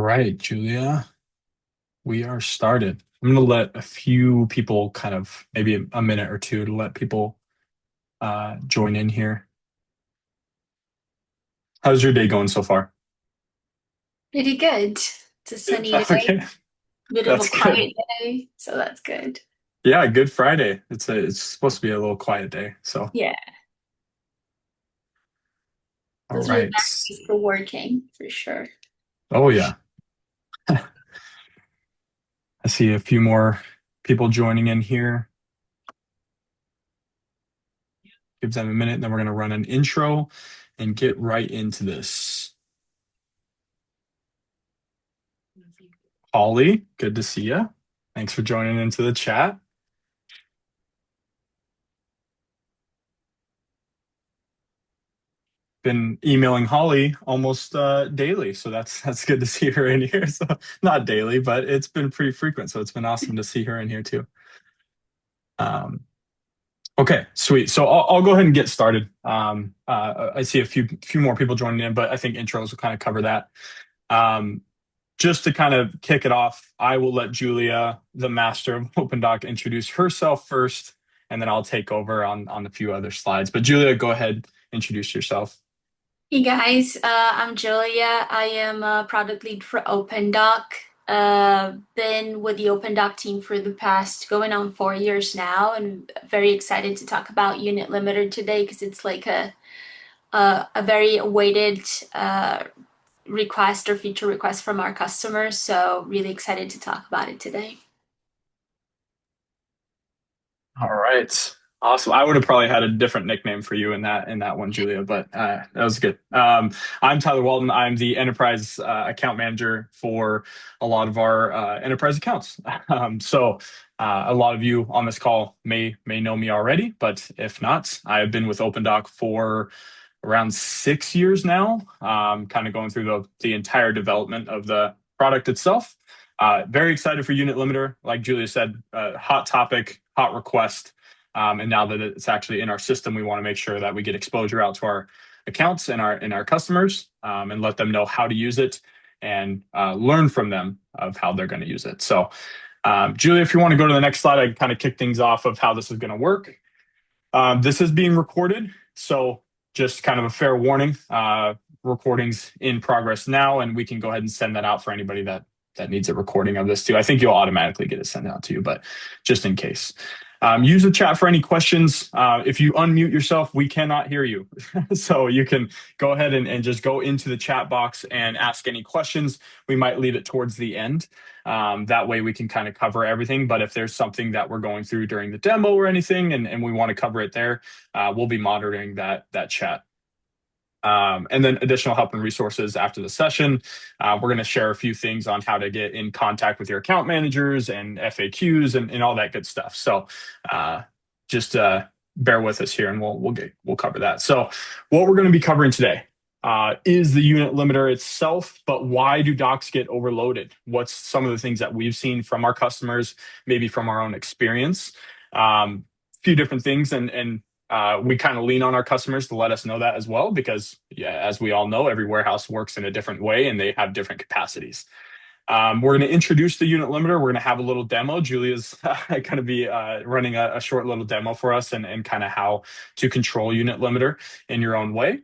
right, Julia, we are started. I'm going to let a few people kind of maybe a minute or two to let people join in here. How's your day going so far? Pretty good. It's a Good. sunny day, Okay, bit of a that's good. quiet day, so that's good. Yeah, Good Friday. It's supposed to be a little quiet day. So, Yeah, all those are the right. best days for working, for sure. Oh yeah, I see a few more people joining in here. Give them a minute, and then we're going to run an intro and get right into this. Holly, good to see you. Thanks for joining into the chat. Been emailing Holly almost daily, so that's good to see her in here. So not daily, but it's been pretty frequent. So it's been awesome to see her in here too. Um, okay, sweet. So I'll go ahead and get started. I see a few more people joining in, but I think intros will kind of cover that. Um, just to kind of kick it off, I will let Julia, the master of Opendock, introduce herself first, and then I'll take over on a few other slides. But Julia, go ahead, introduce yourself. Hey guys, I'm Julia. I am a product lead for Opendock. Been with the Opendock team for the past going on 4 years now, and very excited to talk about Unit Limiter today because it's like a very awaited request or feature request from our customers. So really excited to talk about it today. All right. Awesome. I would have probably had a different nickname for you in that one, Julia, but that was good. I'm Tyler Walton. I'm the enterprise account manager for a lot of our enterprise accounts. A lot of you on this call may know me already, but if not, I've been with Opendock for around 6 years now, kind of going through the entire development of the product itself. Very excited for Unit Limiter. Like Julia said, hot topic, hot request. And now that it's actually in our system, we want to make sure that we get exposure out to our accounts and our customers, and let them know how to use it and learn from them of how they're going to use it. So, Julia, if you want to go to the next slide, I can kind of kick things off of how this is going to work. This is being recorded, so just kind of a fair warning. Recordings in progress now, and we can go ahead and send that out for anybody that needs a recording of this too. I think you'll automatically get it sent out to you, but just in case. Use the chat for any questions. If you unmute yourself, we cannot hear you. So you can go ahead and just go into the chat box and ask any questions. We might leave it towards the end. That way we can kind of cover everything. But if there's something that we're going through during the demo or anything and we want to cover it there, we'll be monitoring that chat. And then additional help and resources after the session. We're going to share a few things on how to get in contact with your account managers and FAQs and all that good stuff. So just bear with us here and we'll cover that. So what we're going to be covering today is the unit limiter itself, but why do docs get overloaded? What's some of the things that we've seen from our customers, maybe from our own experience? A few different things and we kind of lean on our customers to let us know that as well, because yeah, as we all know, every warehouse works in a different way and they have different capacities. We're going to introduce the unit limiter. We're going to have a little demo. Julia's going to be running a short little demo for us and kind of how to control unit limiter in your own way.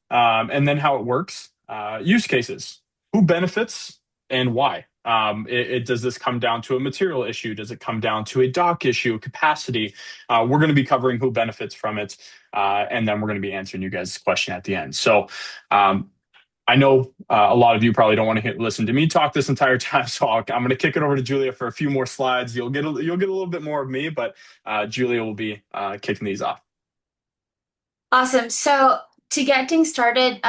And then how it works, use cases, who benefits and why. Does this come down to a material issue? Does it come down to a dock issue, capacity? We're going to be covering who benefits from it, and then we're going to be answering you guys' question at the end. So I know a lot of you probably don't want to listen to me talk this entire time, so I'm going to kick it over to Julia for a few more slides. You'll get a little bit more of me, but Julia will be kicking these off. Awesome. So to get things started,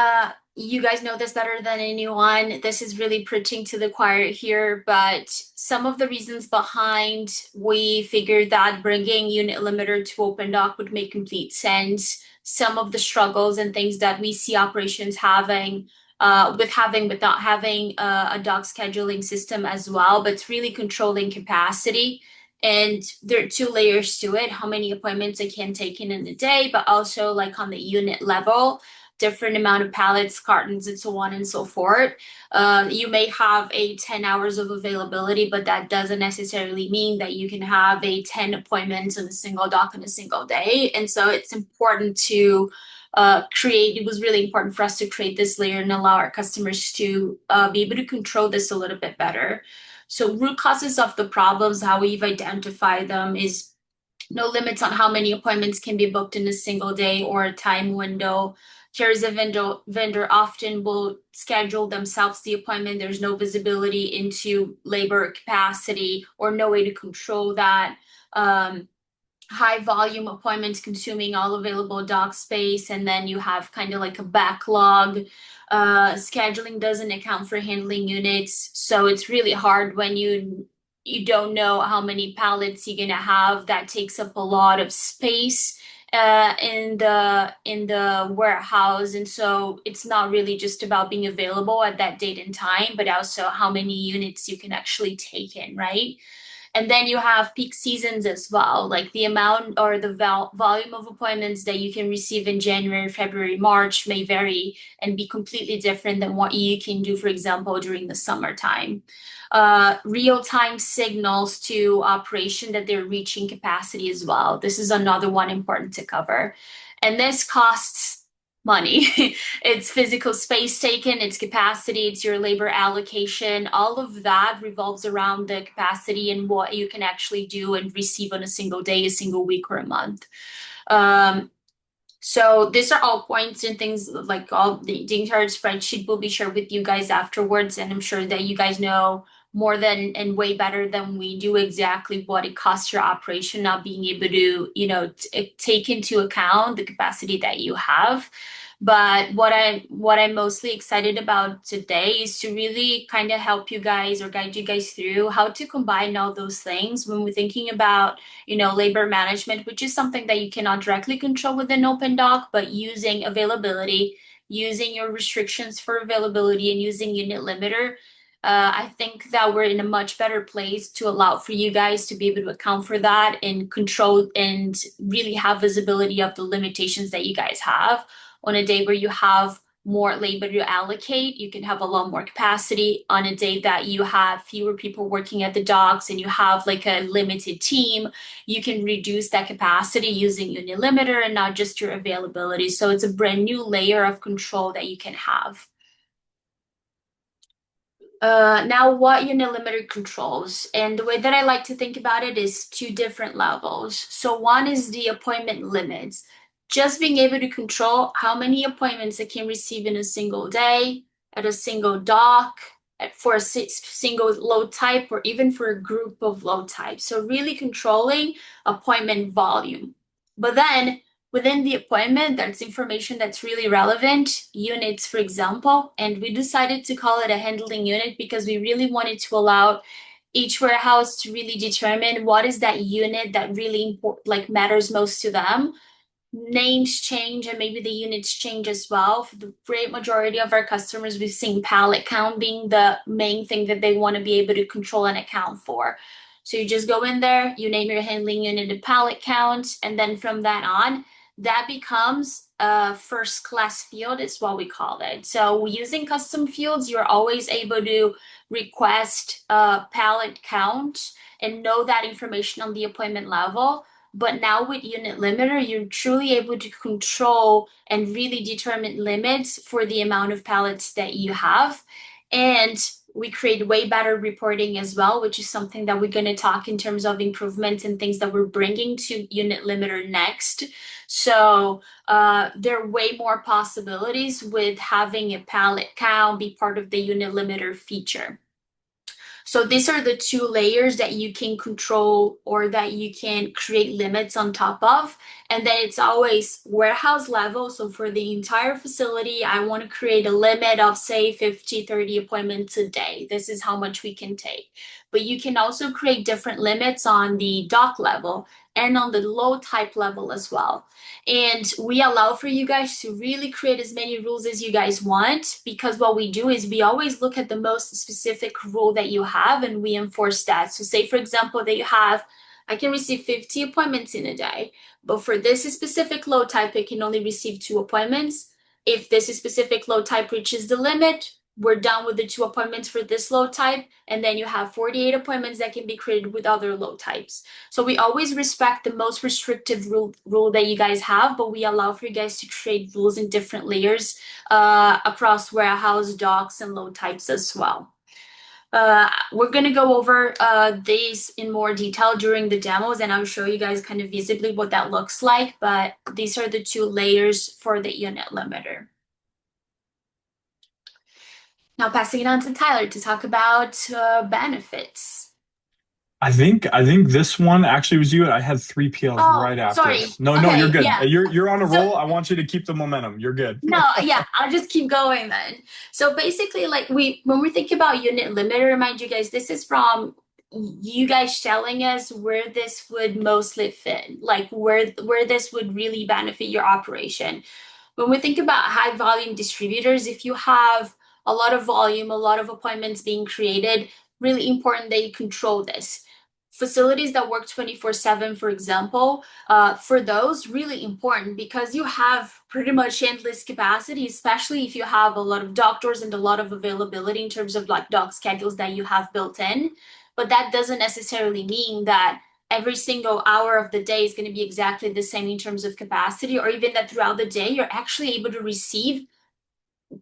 you guys know this better than anyone. This is really preaching to the choir here, but some of the reasons behind we figured that bringing unit limiter to Opendock would make complete sense. Some of the struggles and things that we see operations having, with not having a dock scheduling system as well, but it's really controlling capacity. And there are two layers to it, how many appointments I can take in a day, but also like on the unit level. different amount of pallets, cartons, and so on and so forth. You may have a 10 hours of availability, but that doesn't necessarily mean that you can have a 10 appointments on a single dock on a single day. And so it's important to it was really important for us to create this layer and allow our customers to be able to control this a little bit better. So root causes of the problems, how we've identified them is no limits on how many appointments can be booked in a single day or a time window. Here's a vendor often will schedule themselves the appointment. There's no visibility into labor capacity or no way to control that. High volume appointments consuming all available dock space, and then you have kind of like a backlog. Scheduling doesn't account for handling units, so it's really hard when you don't know how many pallets you're gonna have. That takes up a lot of space in the warehouse, and so it's not really just about being available at that date and time, but also how many units you can actually take in, right? And then you have peak seasons as well, like the amount or the volume of appointments that you can receive in January, February, March may vary and be completely different than what you can do, for example, during the summertime. Real-time signals to operation that they're reaching capacity as well. This is another one important to cover. And this costs money. It's physical space taken, it's capacity, it's your labor allocation. All of that revolves around the capacity and what you can actually do and receive on a single day, a single week, or a month. Um, so these are all points and things like all the entire spreadsheet will be shared with you guys afterwards. And I'm sure that you guys know more than and way better than we do exactly what it costs your operation, not being able to, take into account the capacity that you have. But what I'm mostly excited about today is to really kind of help you guys or guide you guys through how to combine all those things when we're thinking about labor management, which is something that you cannot directly control within Opendock, but using availability, using your restrictions for availability, and using unit limiter. I think that we're in a much better place to allow for you guys to be able to account for that and control and really have visibility of the limitations that you guys have. On a day where you have more labor to allocate, you can have a lot more capacity. On a day that you have fewer people working at the docks and you have like a limited team, you can reduce that capacity using unit limiter and not just your availability. So it's a brand new layer of control that you can have. Now, what unit limiter controls? And the way that I like to think about it is two different levels. So one is the appointment limits, just being able to control how many appointments I can receive in a single day, at a single dock, for a single load type, or even for a group of load types. So really controlling appointment volume. But then within the appointment, that's information that's really relevant, units, for example, and we decided to call it a handling unit because we really wanted to allow each warehouse to really determine what is that unit that really matters most to them. Names change and maybe the units change as well. For the great majority of our customers, we've seen pallet count being the main thing that they want to be able to control and account for. So you just go in there, you name your handling unit a pallet count, and then from that on, that becomes a first class field, is what we call it. So using custom fields, you're always able to request a pallet count and know that information on the appointment level. But now with unit limiter, you're truly able to control and really determine limits for the amount of pallets that you have. And we create way better reporting as well, which is something that we're going to talk in terms of improvements and things that we're bringing to unit limiter next. So there are way more possibilities with having a pallet count be part of the unit limiter feature. So these are the two layers that you can control or that you can create limits on top of. And then it's always warehouse level. So for the entire facility, I want to create a limit of say 50, 30 appointments a day. This is how much we can take. But you can also create different limits on the dock level and on the load type level as well. And we allow for you guys to really create as many rules as you guys want, because what we do is we always look at the most specific rule that you have and we enforce that. So say, for example, that you have, I can receive 50 appointments in a day, but for this specific load type, I can only receive 2 appointments. If this specific load type reaches the limit, we're done with the 2 appointments for this load type, and then you have 48 appointments that can be created with other load types. So we always respect the most restrictive rule that you guys have, but we allow for you guys to create rules in different layers across warehouse, docks, and load types as well. We're going to go over these in more detail during the demos, and I'll show you guys kind of visibly what that looks like, but these are the 2 layers for the unit limiter. Now passing it on to Tyler to talk about benefits. I think this one actually was you. I had three PLs Oh, right after. sorry. No, you're Okay, good. yeah. You're on a So roll. I want you to keep the momentum. You're good. no, yeah, I'll just keep going then. So basically, like when we think about unit limiter, remind you guys, this is from you guys telling us where this would mostly fit, like where this would really benefit your operation. When we think about high volume distributors, if you have a lot of volume, a lot of appointments being created, really important that you control this. Facilities that work 24/7, for example, for those, really important because you have pretty much endless capacity, especially if you have a lot of doctors and a lot of availability in terms of like doc schedules that you have built in. But that doesn't necessarily mean that every single hour of the day is going to be exactly the same in terms of capacity, or even that throughout the day you're actually able to receive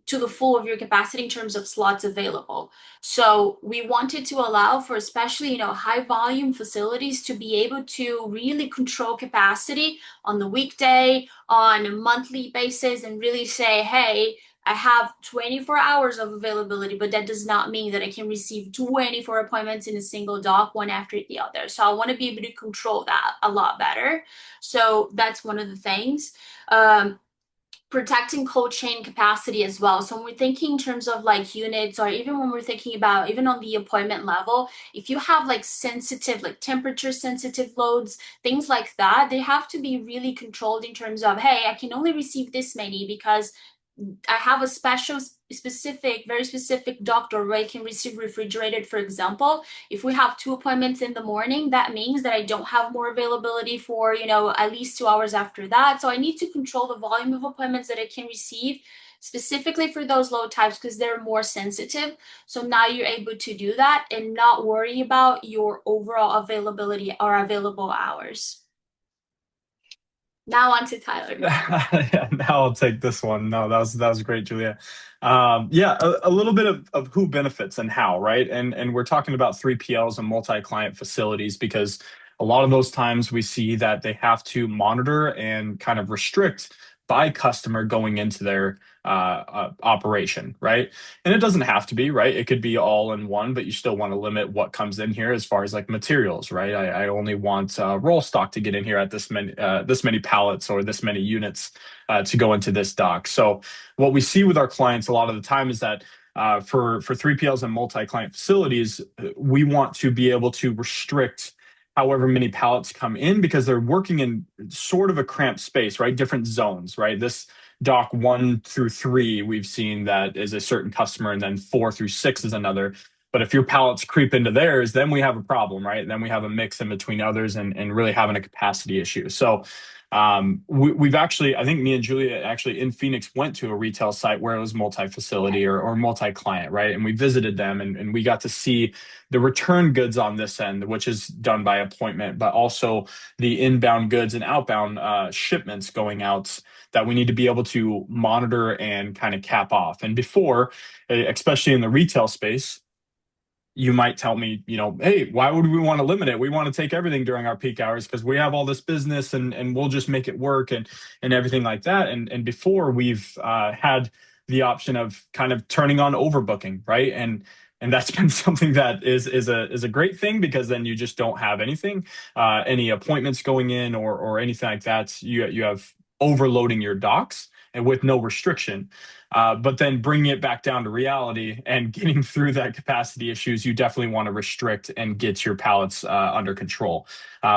to the full of your capacity in terms of slots available. So we wanted to allow for especially, high volume facilities to be able to really control capacity on the weekday, on a monthly basis, and really say, hey, I have 24 hours of availability, but that does not mean that I can receive 24 appointments in a single doc, one after the other. So I want to be able to control that a lot better. So that's one of the things. Protecting cold chain capacity as well. So when we're thinking in terms of like units, or even when we're thinking about even on the appointment level, if you have like sensitive, like temperature sensitive loads, things like that, they have to be really controlled in terms of, hey, I can only receive this many because I have a specific, very specific doctor where I can receive refrigerated, for example. If we have 2 appointments in the morning, that means that I don't have more availability for, at least 2 hours after that. So I need to control the volume of appointments that I can receive specifically for those load types because they're more sensitive. So now you're able to do that and not worry about your overall availability or available hours. Now on to Tyler. Yeah, now I'll take this one. No, that was great, Julia. Yeah, a little bit of who benefits and how, right? And we're talking about 3PLs and multi-client facilities because a lot of those times we see that they have to monitor and kind of restrict by customer going into their operation, right? And it doesn't have to be, right? It could be all in one, but you still want to limit what comes in here as far as like materials, right? I only want roll stock to get in here at this many pallets or this many units to go into this dock. So what we see with our clients a lot of the time is that for 3PLs and multi-client facilities, we want to be able to restrict however many pallets come in because they're working in sort of a cramped space, right? Different zones, right? This dock 1 through 3, we've seen that is a certain customer, and then 4 through 6 is another. But if your pallets creep into theirs, then we have a problem, right? Then we have a mix in between others and really having a capacity issue. So we've actually, I think me and Julia actually in Phoenix went to a retail site where it was multi-facility or multi-client, right? And we visited them and we got to see the return goods on this end, which is done by appointment, but also the inbound goods and outbound shipments going out that we need to be able to monitor and kind of cap off. And before, especially in the retail space, you might tell me, hey, why would we want to limit it? We want to take everything during our peak hours because we have all this business and we'll just make it work and everything like that. And before we've had the option of kind of turning on overbooking, right? And that's been something that is a great thing because then you just don't have anything, any appointments going in or anything like that. You have overloading your docks and with no restriction. But then bringing it back down to reality and getting through that capacity issues, you definitely want to restrict and get your pallets under control.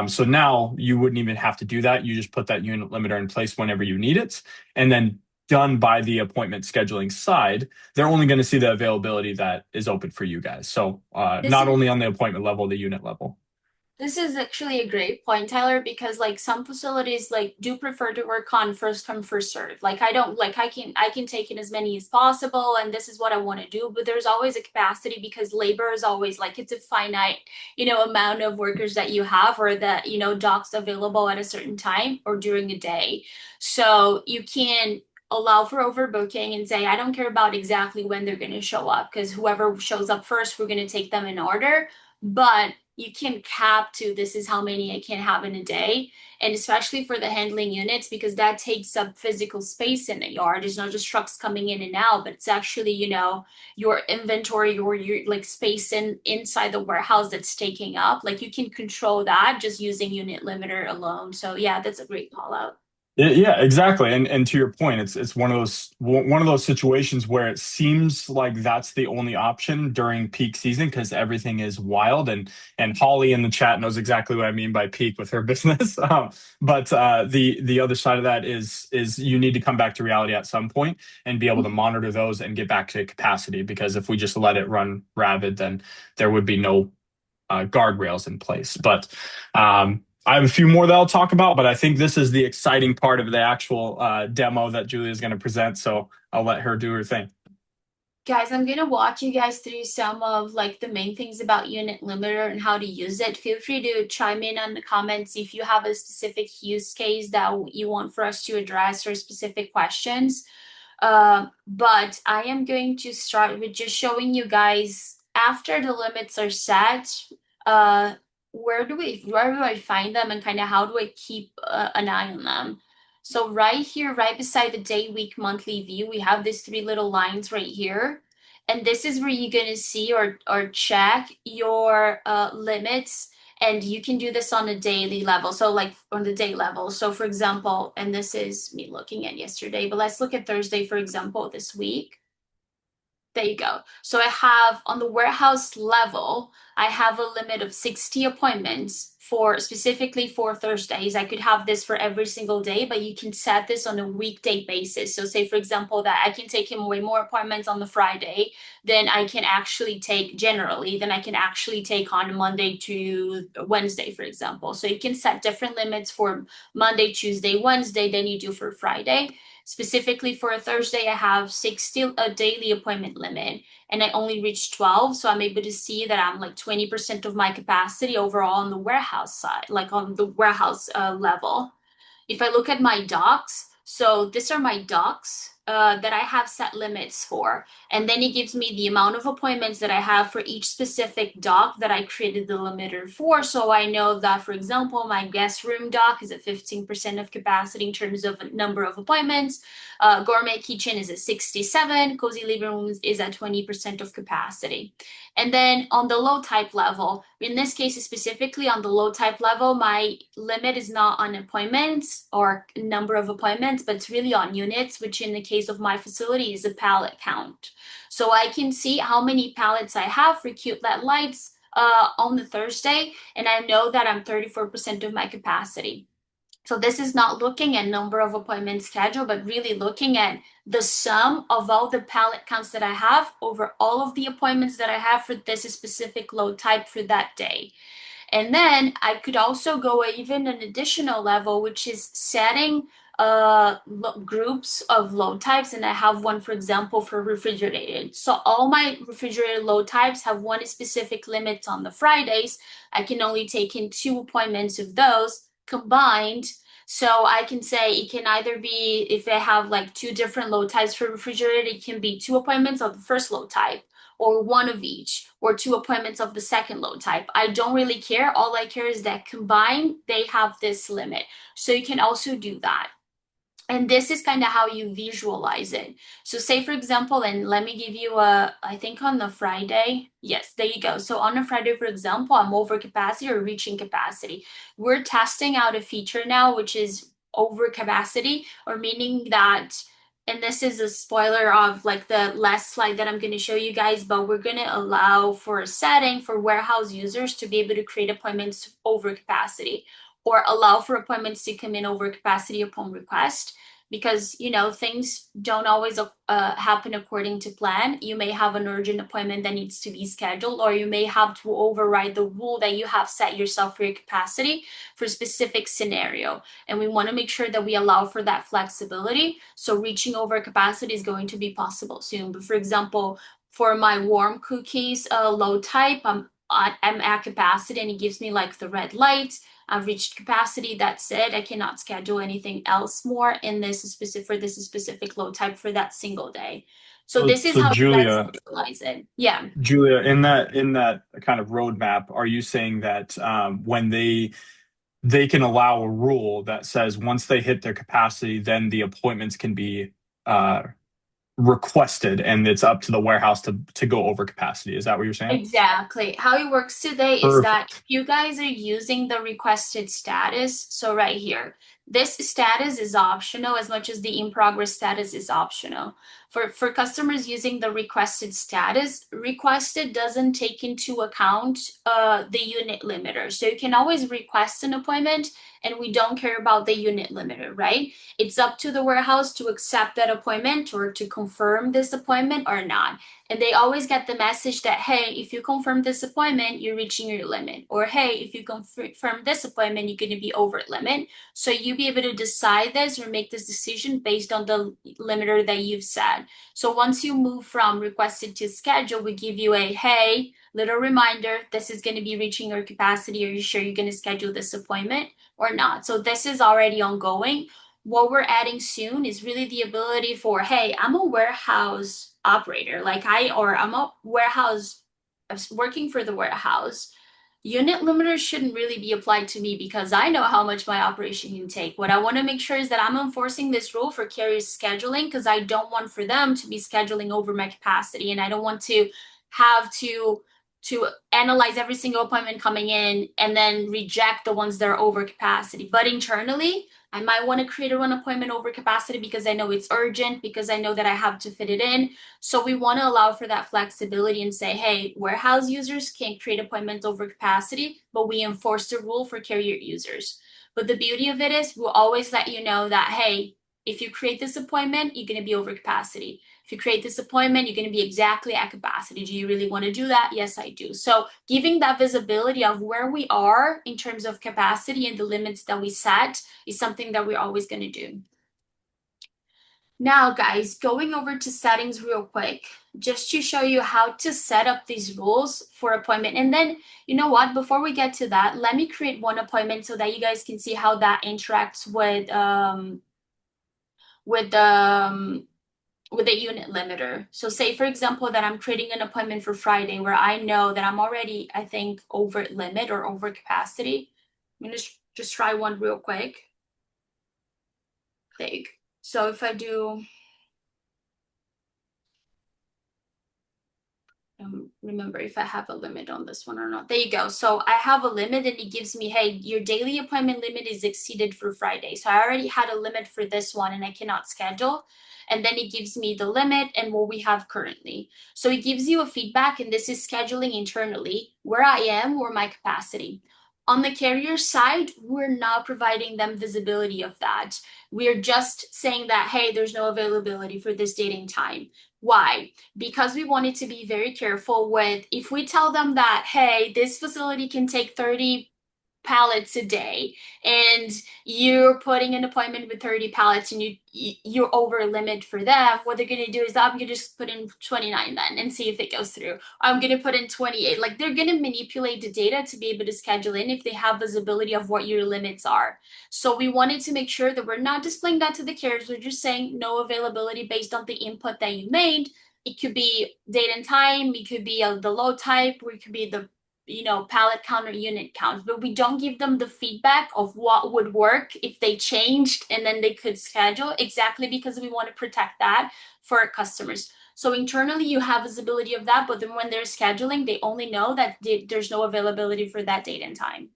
So now you wouldn't even have to do that. You just put that unit limiter in place whenever you need it. And then done by the appointment scheduling side, they're only going to see the availability that is open for you guys. So This not is only on the appointment level, the unit level. This is actually a great point, Tyler, because like some facilities like do prefer to work on first come first serve. Like I don't like I can take in as many as possible and this is what I want to do, but there's always a capacity because labor is always like it's a finite, amount of workers that you have or that, docks available at a certain time or during a day. So you can allow for overbooking and say, I don't care about exactly when they're going to show up because whoever shows up first, we're going to take them in order. But you can cap to this is how many I can have in a day. And especially for the handling units, because that takes up physical space in the yard. It's not just trucks coming in and out, but it's actually, your inventory or your like space inside the warehouse that's taking up. Like you can control that just using unit limiter alone. So yeah, that's a great call out. Yeah, exactly. And to your point, it's one of those situations where it seems like that's the only option during peak season because everything is wild. And Holly in the chat knows exactly what I mean by peak with her business. But the other side of that is you need to come back to reality at some point and be able to monitor those and get back to capacity. Because if we just let it run rabid, then there would be no guardrails in place. But I have a few more that I'll talk about, but I think this is the exciting part of the actual demo that Julia is going to present. So I'll let her do her thing. Guys, I'm gonna walk you guys through some of like the main things about unit limiter and how to use it. Feel free to chime in on the comments if you have a specific use case that you want for us to address or specific questions. But I am going to start with just showing you guys after the limits are set, uh, where do I find them and kind of how do I keep an eye on them? So right here, right beside the day, week, monthly view, we have these three little lines right here. And this is where you're gonna see or check your limits and you can do this on a daily level. So like on the day level. So for example, and this is me looking at yesterday, but let's look at Thursday, for example, this week. There you go. So I have on the warehouse level, I have a limit of 60 appointments for specifically for Thursdays. I could have this for every single day, but you can set this on a weekday basis. So say for example that I can take him way more appointments on the Friday than I can actually take generally, than I can actually take on Monday to Wednesday, for example. So you can set different limits for Monday, Tuesday, Wednesday than you do for Friday. Specifically for a Thursday, I have 60 a daily appointment limit and I only reached 12. So I'm able to see that I'm like 20% of my capacity overall on the warehouse side, like on the warehouse level. If I look at my docs, so these are my docs that I have set limits for. And then it gives me the amount of appointments that I have for each specific doc that I created the limiter for. So I know that, for example, my guest room doc is at 15% of capacity in terms of number of appointments. Gourmet kitchen is at 67. Cozy living room is at 20% of capacity. And then on the low type level, in this case specifically on the low type level, my limit is not on appointments or number of appointments, but it's really on units, which in the case of my facility is a pallet count. So I can see how many pallets I have for cute LED lights on the Thursday, and I know that I'm 34% of my capacity. So this is not looking at number of appointments scheduled, but really looking at the sum of all the pallet counts that I have over all of the appointments that I have for this specific load type for that day. And then I could also go even an additional level, which is setting groups of load types. And I have one, for example, for refrigerated. So all my refrigerated load types have one specific limit on the Fridays. I can only take in two appointments of those combined. So I can say it can either be, if I have like two different load types for refrigerated, it can be two appointments of the first load type or one of each, or two appointments of the second load type. I don't really care. All I care is that combined, they have this limit. So you can also do that. And this is kind of how you visualize it. So say for example, and let me give you I think on the Friday, yes, there you go. So on a Friday, for example, I'm over capacity or reaching capacity. We're testing out a feature now, which is over capacity, or meaning that, and this is a spoiler of like the last slide that I'm going to show you guys, but we're going to allow for a setting for warehouse users to be able to create appointments over capacity or allow for appointments to come in over capacity upon request. because things don't always happen according to plan. You may have an urgent appointment that needs to be scheduled, or you may have to override the rule that you have set yourself for your capacity for a specific scenario. And we want to make sure that we allow for that flexibility. So reaching over capacity is going to be possible soon. But for example, for my warm cookies low type, I'm at capacity and it gives me like the red light. I've reached capacity. That's it. I cannot schedule anything else more in this specific for this specific load type for that single day. So So this is so how you guys Julia, utilize it. Yeah. in that kind of roadmap, are you saying that when they can allow a rule that says once they hit their capacity, then the appointments can be uh, requested, and it's up to the warehouse to go over capacity? Is that what you're saying? Exactly. How it works today is that if Perfect. you guys are using the requested status, so right here, this status is optional as much as the in progress status is optional. For customers using the requested status, requested doesn't take into account the unit limiter. So you can always request an appointment and we don't care about the unit limiter, right? It's up to the warehouse to accept that appointment or to confirm this appointment or not. And they always get the message that, hey, if you confirm this appointment, you're reaching your limit. Or, hey, if you confirm this appointment, you're going to be over limit. So you be able to decide this or make this decision based on the limiter that you've set. So once you move from requested to schedule, we give you a, hey, little reminder, this is going to be reaching your capacity. Are you sure you're going to schedule this appointment or not? So this is already ongoing. What we're adding soon is really the ability for, hey, I'm a warehouse operator, or I'm a warehouse working for the warehouse. Unit limiters shouldn't really be applied to me because I know how much my operation can take. What I want to make sure is that I'm enforcing this rule for carriers scheduling because I don't want for them to be scheduling over my capacity, and I don't want to have to analyze every single appointment coming in and then reject the ones that are over capacity. But internally, I might want to create one appointment over capacity because I know it's urgent, because I know that I have to fit it in. So we want to allow for that flexibility and say, hey, warehouse users can create appointments over capacity, but we enforce the rule for carrier users. But the beauty of it is we'll always let you know that, hey, if you create this appointment, you're going to be over capacity. If you create this appointment, you're going to be exactly at capacity. Do you really want to do that? Yes, I do. So giving that visibility of where we are in terms of capacity and the limits that we set is something that we're always going to do. Now, guys, going over to settings real quick, just to show you how to set up these rules for appointment. And then, you know what, before we get to that, let me create one appointment so that you guys can see how that interacts with um, with the unit limiter. So say, for example, that I'm creating an appointment for Friday where I know that I'm already, I think, over limit or over capacity. I'm going to just try one real quick. So if I do, remember if I have a limit on this one or not. There you go. So I have a limit and it gives me, hey, your daily appointment limit is exceeded for Friday. So I already had a limit for this one and I cannot schedule. And then it gives me the limit and what we have currently. So it gives you a feedback, and this is scheduling internally where I am or my capacity. On the carrier side, we're not providing them visibility of that. We're just saying that, hey, there's no availability for this date and time. Why? Because we wanted to be very careful with, if we tell them that, hey, this facility can take 30 pallets a day and you're putting an appointment with 30 pallets and you're over a limit for them, what they're going to do is, I'm going to just put in 29 then and see if it goes through. I'm going to put in 28. Like, they're going to manipulate the data to be able to schedule in if they have visibility of what your limits are. So we wanted to make sure that we're not displaying that to the carriers. We're just saying no availability based on the input that you made. It could be date and time, it could be the load type, or it could be the pallet count or unit count, but we don't give them the feedback of what would work if they changed and then they could schedule, exactly because we want to protect that for our customers. So internally you have visibility of that, but then when they're scheduling, they only know that there's no availability for that date and time.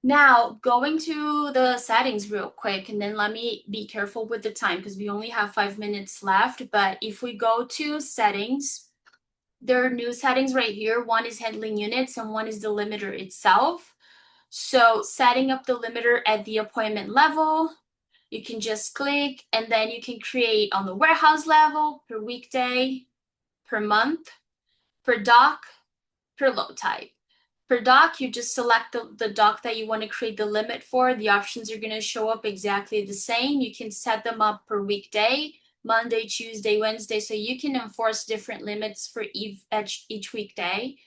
Now, going to the settings real quick, and then let me be careful with the time because we only have 5 minutes left. But if we go to settings, there are new settings right here. One is handling units and one is the limiter itself. So setting up the limiter at the appointment level, You can just click and then you can create on the warehouse level, per weekday, per month, per dock, per load type. For dock, you just select the dock that you want to create the limit for. The options are going to show up exactly the same. You can set them up per weekday, Monday, Tuesday, Wednesday, so you can enforce different limits for each weekday.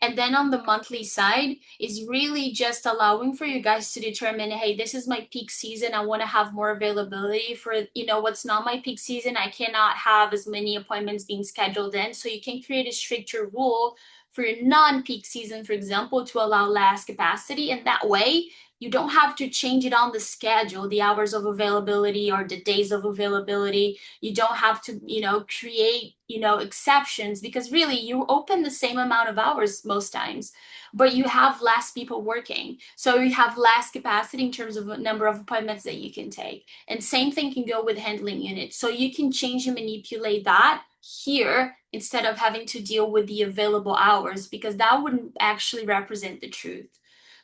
And then on the monthly side is really just allowing for you guys to determine, hey, this is my peak season. I want to have more availability for, what's not my peak season. I cannot have as many appointments being scheduled in. So you can create a stricter rule for your non-peak season, for example, to allow less capacity. And that way, you don't have to change it on the schedule, the hours of availability or the days of availability. You don't have to, create, exceptions because really you open the same amount of hours most times, but you have less people working. So you have less capacity in terms of number of appointments that you can take. And same thing can go with handling units. So you can change and manipulate that here instead of having to deal with the available hours because that wouldn't actually represent the truth.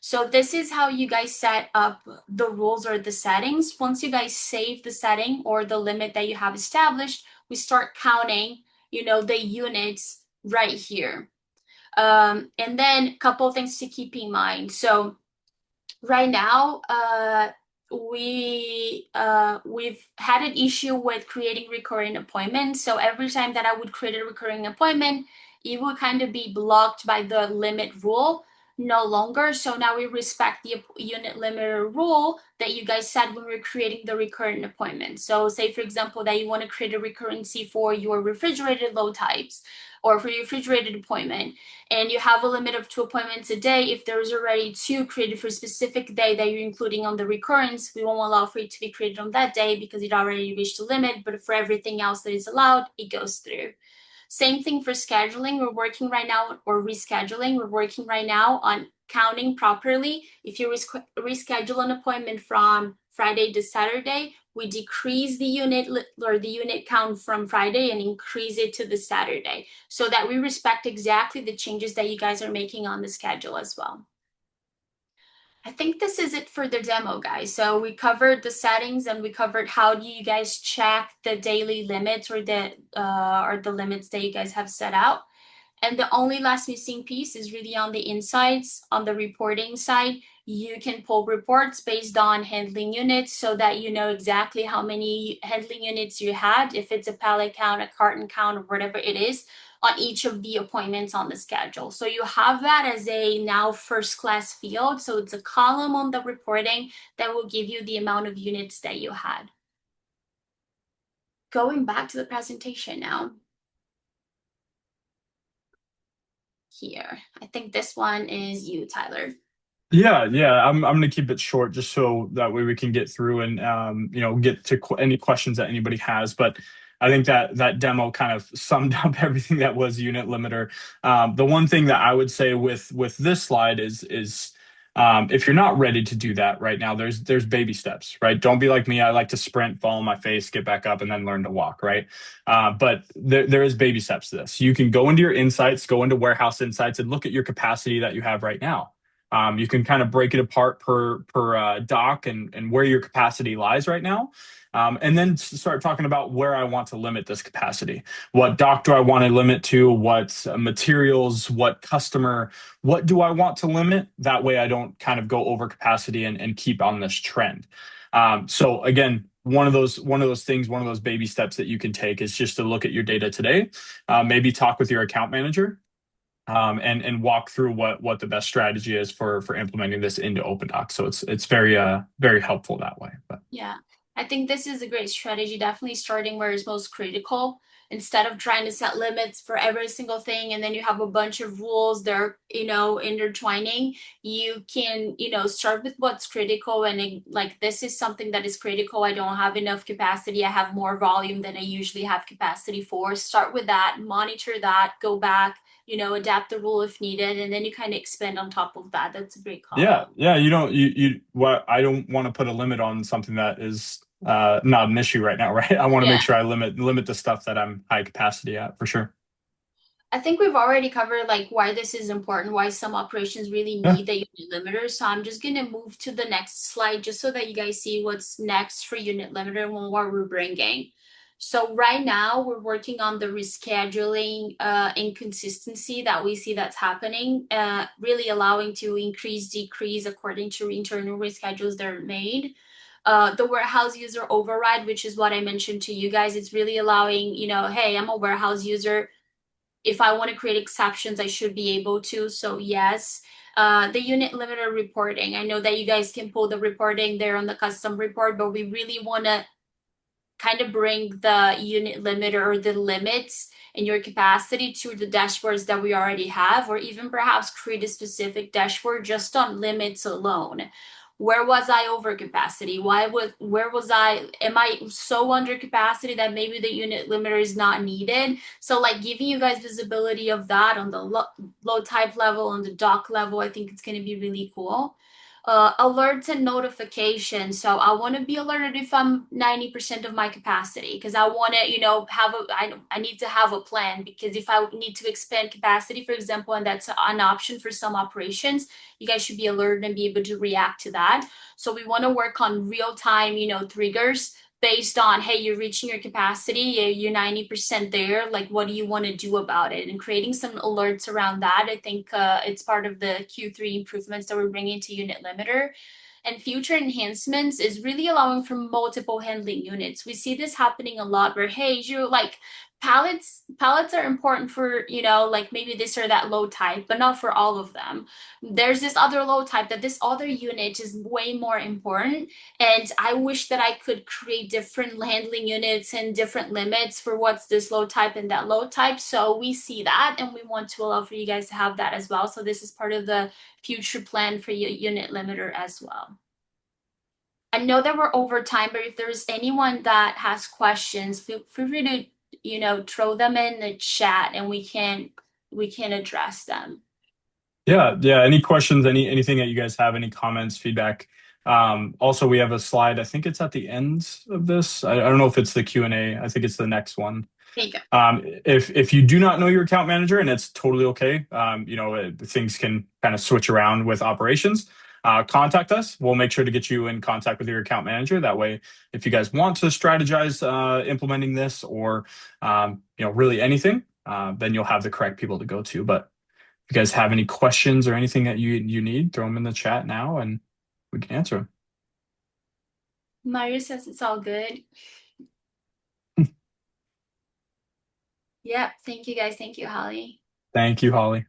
So this is how you guys set up the rules or the settings. Once you guys save the setting or the limit that you have established, we start counting, the units right here. And then a couple of things to keep in mind. So right now, we've had an issue with creating recurring appointments. So every time that I would create a recurring appointment, it would kind of be blocked by the limit rule no longer. So now we respect the unit limiter rule that you guys said when we are creating the recurring appointment. So say, for example, that you want to create a recurrency for your refrigerated load types or for your refrigerated appointment, and you have a limit of 2 appointments a day. If there's already two created for a specific day that you're including on the recurrence, we won't allow for it to be created on that day because it already reached the limit. But for everything else that is allowed, it goes through. Same thing for scheduling. We're working right now, or rescheduling. We're working right now on counting properly. If you reschedule an appointment from Friday to Saturday, we decrease the unit or the unit count from Friday and increase it to the Saturday so that we respect exactly the changes that you guys are making on the schedule as well. I think this is it for the demo, guys. So we covered the settings and we covered how do you guys check the daily limits or the limits that you guys have set out. And the only last missing piece is really on the insights, on the reporting side. You can pull reports based on handling units so that you know exactly how many handling units you had, if it's a pallet count, a carton count, or whatever it is, on each of the appointments on the schedule. So you have that as a now first class field. So it's a column on the reporting that will give you the amount of units that you had. Going back to the presentation now. Here, I think this one is you, Tyler. Yeah, yeah. I'm gonna keep it short just so that way we can get through and get to any questions that anybody has. But I think that that demo kind of summed up everything that was unit limiter. The one thing that I would say with this slide is if you're not ready to do that right now, there's baby steps, right? Don't be like me. I like to sprint, fall on my face, get back up, and then learn to walk, right? But there is baby steps to this. You can go into your insights, go into warehouse insights, and look at your capacity that you have right now. You can kind of break it apart per dock and where your capacity lies right now. And then start talking about where I want to limit this capacity. What dock do I want to limit to? What materials? What customer? What do I want to limit? That way I don't kind of go over capacity and keep on this trend. So again, one of those things, one of those baby steps that you can take is just to look at your data today. Maybe talk with your account manager and walk through what the best strategy is for implementing this into Opendock. So it's very helpful that way. But Yeah, I think this is a great strategy. Definitely starting where it's most critical instead of trying to set limits for every single thing and then you have a bunch of rules that are, intertwining. You can, start with what's critical and like this is something that is critical. I don't have enough capacity. I have more volume than I usually have capacity for. Start with that, monitor that, go back, adapt the rule if needed, and then you kind of expand on top of that. That's a great call yeah, out. yeah, you don't you what I don't want to put a limit on something that is not an issue right now, right? I want to make Yeah. sure I limit the stuff that I'm high capacity at for sure. I think we've already covered like why this is important, why some operations really Yeah. need the unit limiter. So I'm just gonna move to the next slide just so that you guys see what's next for unit limiter and what we're bringing. So right now we're working on the rescheduling inconsistency that we see that's happening, really allowing to increase, decrease according to internal reschedules that are made. The warehouse user override, which is what I mentioned to you guys, it's really allowing, hey, I'm a warehouse user. If I want to create exceptions, I should be able to. So yes, the unit limiter reporting. I know that you guys can pull the reporting there on the custom report, but we really want to kind of bring the unit limiter or the limits in your capacity to the dashboards that we already have, or even perhaps create a specific dashboard just on limits alone. Where was I over capacity? Where was am I so under capacity that maybe the unit limiter is not needed? So like giving you guys visibility of that on the load type level, on the dock level, I think it's going to be really cool. Alerts and notifications. So I want to be alerted if I'm 90% of my capacity because I want to, I need to have a plan because if I need to expand capacity, for example, and that's an option for some operations, you guys should be alerted and be able to react to that. So we want to work on real time, triggers based on, hey, you're reaching your capacity, you're 90% there, like what do you want to do about it? And creating some alerts around that, I think it's part of the Q3 improvements that we're bringing to unit limiter. And future enhancements is really allowing for multiple handling units. We see this happening a lot where, hey, you like pallets are important for, like maybe this or that load type, but not for all of them. There's this other load type that this other unit is way more important. And I wish that I could create different handling units and different limits for what's this load type and that load type. So we see that and we want to allow for you guys to have that as well. So this is part of the future plan for your unit limiter as well. I know that we're over time, but if there's anyone that has questions, feel free to, throw them in the chat and we can address them. Yeah, yeah. Any questions, anything that you guys have, any comments, feedback? Also, we have a slide. I think it's at the end of this. I don't know if it's the Q&A. I think it's the next one. There you go. If you do not know your account manager, and it's totally okay, things can kind of switch around with operations. Contact us. We'll make sure to get you in contact with your account manager. That way, if you guys want to strategize implementing this or really anything, then you'll have the correct people to go to. But if you guys have any questions or anything that you need, throw them in the chat now, and we can answer them. Mario says it's all good. Yeah, thank you guys. Thank you, Holly. Thank you, Holly.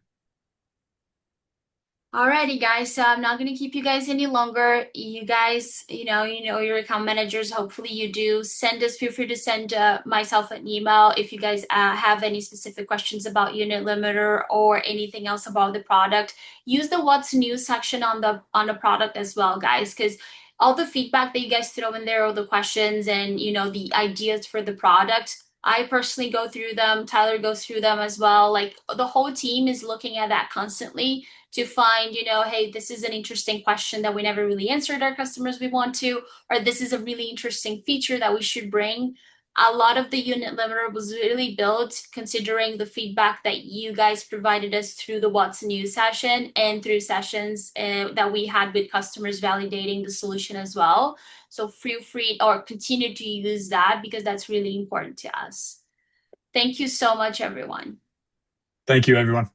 Alrighty, guys. So I'm not gonna keep you guys any longer. You guys, you know your account managers. Hopefully, you do. Feel free to send myself an email if you guys have any specific questions about unit limiter or anything else about the product. Use the what's new section on the product as well, guys, because all the feedback that you guys throw in there, all the questions and the ideas for the product. I personally go through them. Tyler goes through them as well. Like the whole team is looking at that constantly to find, hey, this is an interesting question that we never really answered our customers we want to, or this is a really interesting feature that we should bring. A lot of the unit limiter was really built considering the feedback that you guys provided us through the What's New session and through sessions that we had with customers validating the solution as well. So feel free or continue to use that because that's really important to us. Thank you so much, everyone. Thank you, everyone.